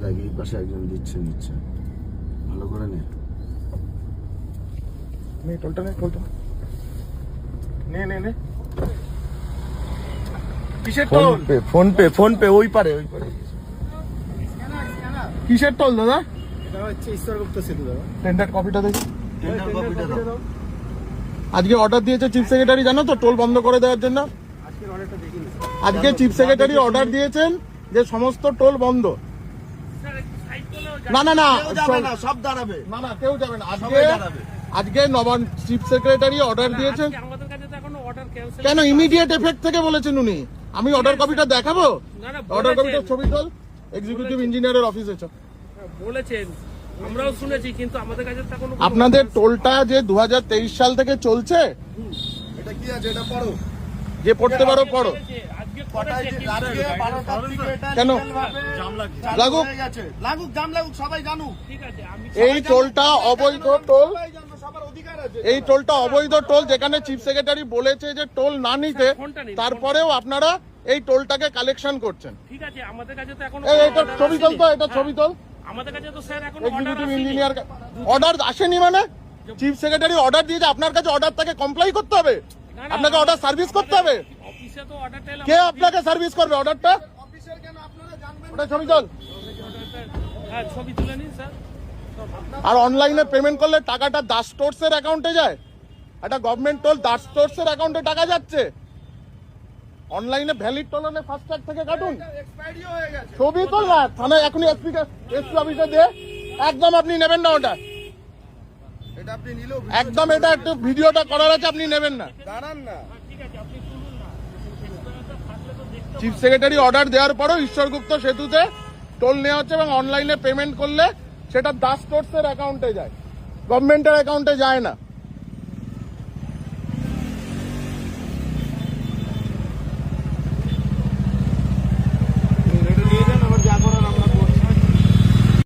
এই পাশে একজন দিচ্ছে ভালো করে নে টোলটা নে কিসের টোল? ফোন পে ওই পারে কিসের টোল দাদা? এটা হচ্ছে ঈশ্বরগুপ্ত সেতু দাদা। টেন্ডার কপিটা দেখি। টেন্ডার কপিটা দাও। আজকে অর্ডার দিয়েছে চিফ সেক্রেটারি, জানো তো, টোল বন্ধ করে দেওয়ার জন্য। আজকের অর্ডারটা দেখিনি। আজকে চিফ সেক্রেটারি অর্ডার দিয়েছেন যে সমস্ত টোল বন্ধ। না কেউ যাবে না, সব দাঁড়াবে। না কেউ যাবে না। সবাই দাঁড়াবে। আজকে নবান্ন চিফ সেক্রেটারি অর্ডার দিয়েছেন। আমাদের কাছে তো এখনো অর্ডার ক্যান্সেল। কেন ইমিডিয়েট এফেক্ট থেকে বলেছেন উনি? আমি অর্ডার কপিটা দেখাবো? অর্ডার কপিটার ছবি তোল, এক্সিকিউটিভ ইঞ্জিনিয়ারের অফিসে চ। বলেছেন, আমরাও শুনেছি, কিন্তু আমাদের কাছে তো এখনো আপনাদের টোলটা যে 2023 সাল থেকে চলছে, এটা কি আছে এটা পড়ো। যে পড়তে পারো পড়ো। আজকে কটায় যে রাত্রে 12টার দিকে এটা কেন? জাম লাগুক। হয়ে গেছে। লাগুক, জাম লাগুক, সবাই জানুক। ঠিক আছে, আমি এই টোলটা অবৈধ টোল। সবাই জানো, সবার অধিকার আছে। এই টোলটা অবৈধ টোল, যেখানে চিফ সেক্রেটারি বলেছে যে টোল না নিতে, তারপরেও আপনারা এই টোলটাকে কালেকশন করছেন। ঠিক আছে, আমাদের কাছে তো এখনো এটা ছবি তোল তো, এটা ছবি তোল। আমাদের কাছে তো স্যার এখনো অর্ডার এক্সিকিউটিভ আসেনি। ইঞ্জিনিয়ার অর্ডার আসেনি মানে? চিফ সেক্রেটারি অর্ডার দিয়েছে, আপনার কাছে অর্ডারটাকে কমপ্লাই করতে হবে, আপনাকে অর্ডার সার্ভিস করতে হবে। অফিসে তো অর্ডারটা এলো, কে আপনাকে সার্ভিস করবে অর্ডারটা? অফিসের কেন আপনারা জানবেন? ওটা ছবি তোল। হ্যাঁ ছবি তুলে নিন স্যার। আর অনলাইনে পেমেন্ট করলে টাকাটা দাস স্টোরসের অ্যাকাউন্টে যায়। একটা গভর্নমেন্ট টোল দাস স্টোরসের অ্যাকাউন্টে টাকা যাচ্ছে। অনলাইনে ভ্যালিড টোল হলে ফাস্ট্যাগ থেকে কাটুন। এক্সপায়ারিও হয়ে গেছে। ছবি তোল না, থানায় এখনই এসপি অফিসে দিয়ে একদম আপনি নেবেন না ওটা, এটা আপনি নিলেও একদম এটা একটু ভিডিওটা করার আছে, আপনি নেবেন না। দাঁড়ান না। ঠিক আছে, আপনি তুলুন না। থাকলে তো দেখতে চিফ সেক্রেটারি অর্ডার দেওয়ার পরও ঈশ্বরগুপ্ত সেতুতে টোল নেওয়া হচ্ছে এবং অনলাইনে পেমেন্ট করলে সেটা দাস স্টোরসের অ্যাকাউন্টে যায়, গভর্নমেন্টের অ্যাকাউন্টে যায় না।